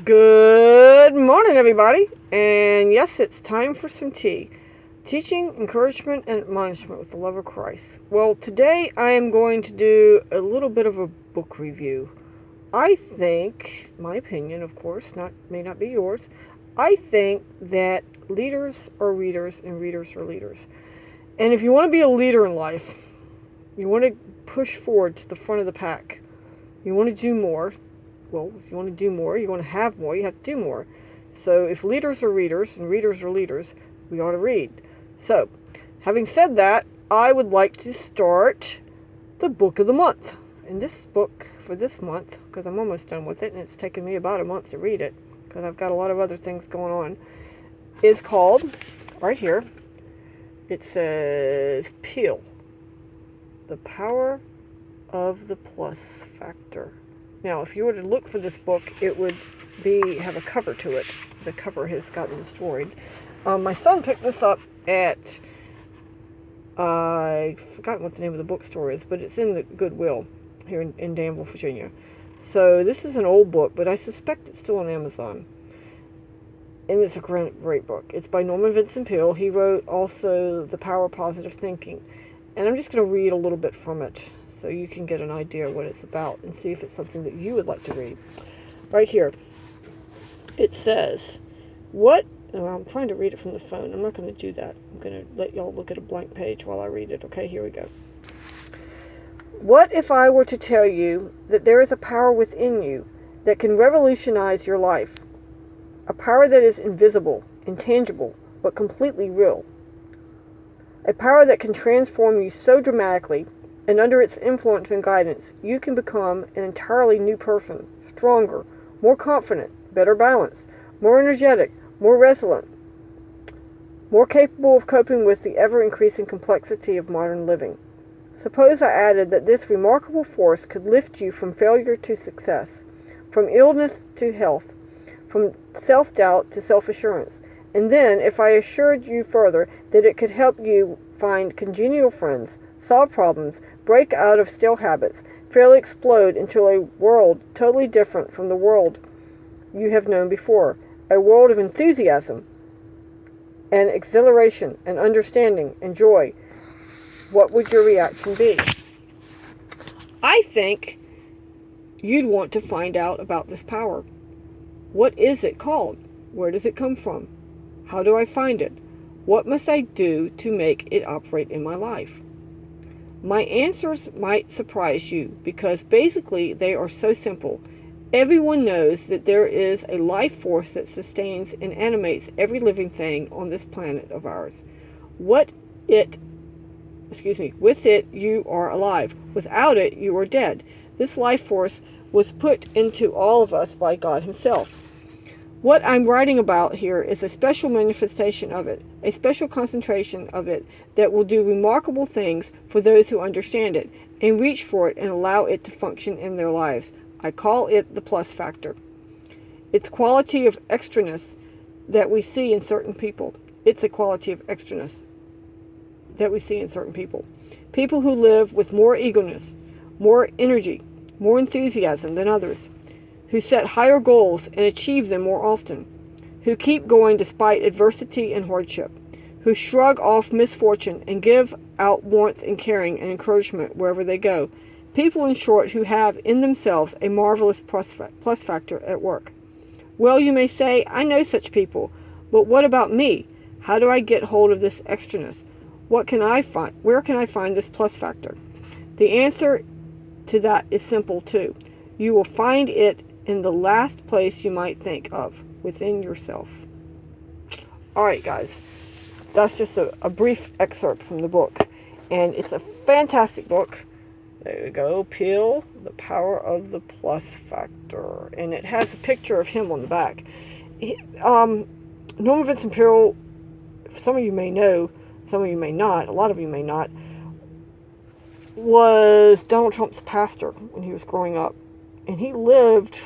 Good morning, everybody. And yes, it's time for some tea. Teaching, encouragement, and admonishment with the love of Christ. Well, today I am going to do a little bit of a book review. I think, my opinion, of course, may not be yours, I think that leaders are readers and readers are leaders. And if you want to be a leader in life, you want to push forward to the front of the pack, you want to do more. Well, if you want to do more, you want to have more, you have to do more. So if leaders are readers and readers are leaders, we ought to read. So, having said that, I would like to start the book of the month. And this book for this month, because I'm almost done with it, and it's taken me about a month to read it, because I've got a lot of other things going on, is called, right here, it says, Peel, The Power of the Plus Factor. Now, if you were to look for this book, it would have a cover to it. The cover has gotten destroyed. My son picked this up at, I've forgotten what the name of the bookstore is, but it's in the Goodwill here in Danville, Virginia. So this is an old book, but I suspect it's still on Amazon. And it's a great book. It's by Norman Vincent Peale. He wrote also The Power of Positive Thinking. And I'm just going to read a little bit from it, so you can get an idea of what it's about and see if it's something that you would like to read. Right here, it says, I'm trying to read it from the phone. I'm not going to do that. I'm going to let y'all look at a blank page while I read it. Okay, here we go. What if I were to tell you that there is a power within you that can revolutionize your life? A power that is invisible, intangible, but completely real. A power that can transform you so dramatically, and under its influence and guidance, you can become an entirely new person, stronger, more confident, better balanced, more energetic, more resilient, more capable of coping with the ever-increasing complexity of modern living. Suppose I added that this remarkable force could lift you from failure to success, from illness to health, from self-doubt to self-assurance. And then, if I assured you further that it could help you find congenial friends, solve problems, break out of stale habits, fairly explode into a world totally different from the world you have known before, a world of enthusiasm and exhilaration and understanding and joy, what would your reaction be? I think you'd want to find out about this power. What is it called? Where does it come from? How do I find it? What must I do to make it operate in my life? My answers might surprise you because basically they are so simple. Everyone knows that there is a life force that sustains and animates every living thing on this planet of ours. With it, you are alive. Without it, you are dead. This life force was put into all of us by God Himself. What I'm writing about here is a special manifestation of it, a special concentration of it that will do remarkable things for those who understand it and reach for it and allow it to function in their lives. I call it the plus factor. It's quality of extraness that we see in certain people. It's a quality of extraness that we see in certain people. People who live with more eagerness, more energy, more enthusiasm than others, who set higher goals and achieve them more often, who keep going despite adversity and hardship, who shrug off misfortune and give out warmth and caring and encouragement wherever they go. People, in short, who have in themselves a marvelous plus factor at work. Well, you may say, I know such people, but what about me? How do I get hold of this extraness? What can I find? Where can I find this plus factor? The answer to that is simple too. You will find it in the last place you might think of, within yourself. Alright guys, that's just a brief excerpt from the book. And it's a fantastic book. There you go, Peel, The Power of the Plus Factor. And it has a picture of him on the back. Norman Vincent Peale, some of you may know, some of you may not, a lot of you may not, was Donald Trump's pastor when he was growing up. And he lived,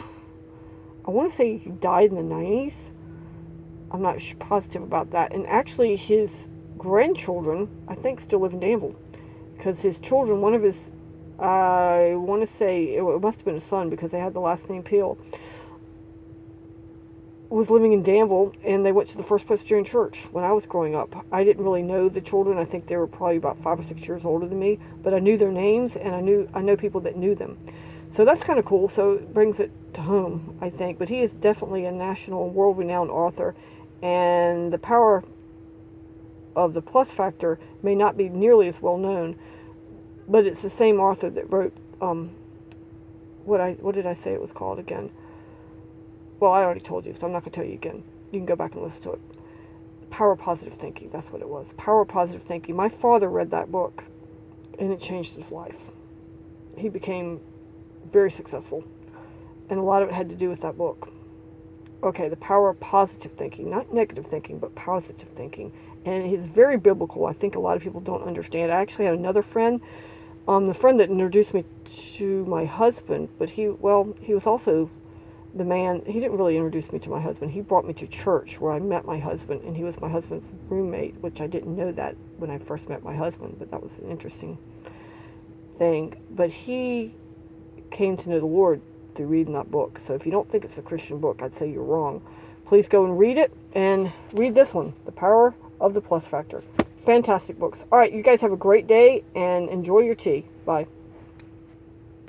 I want to say he died in the 90s. I'm not positive about that. And actually his grandchildren, I think, still live in Danville. Because his children, one of his, I want to say, it must have been a son because they had the last name Peale. was living in Danville, and they went to the First Presbyterian Church when I was growing up. I didn't really know the children. I think they were probably about 5 or 6 years older than me, but I knew their names, and I know people that knew them. So that's kind of cool. So it brings it to home, I think. But he is definitely a national, world-renowned author, and the power of the plus factor may not be nearly as well known, but it's the same author that wrote what did I say it was called again? Well, I already told you, so I'm not going to tell you again. You can go back and listen to it. Power of Positive Thinking, that's what it was. Power of Positive Thinking. My father read that book, and it changed his life. He became very successful, and a lot of it had to do with that book. Okay, the power of positive thinking, not negative thinking, but positive thinking. And it's very biblical. I think a lot of people don't understand. I actually had another friend, the friend that introduced me to my husband, but he was also the man. He didn't really introduce me to my husband. He brought me to church where I met my husband, and he was my husband's roommate, which I didn't know that when I first met my husband, but that was an interesting thing. But he came to know the Lord through reading that book. So if you don't think it's a Christian book, I'd say you're wrong. Please go and read it, and read this one, The Power of the Plus Factor. Fantastic books. All right, you guys have a great day, and enjoy your tea. Bye.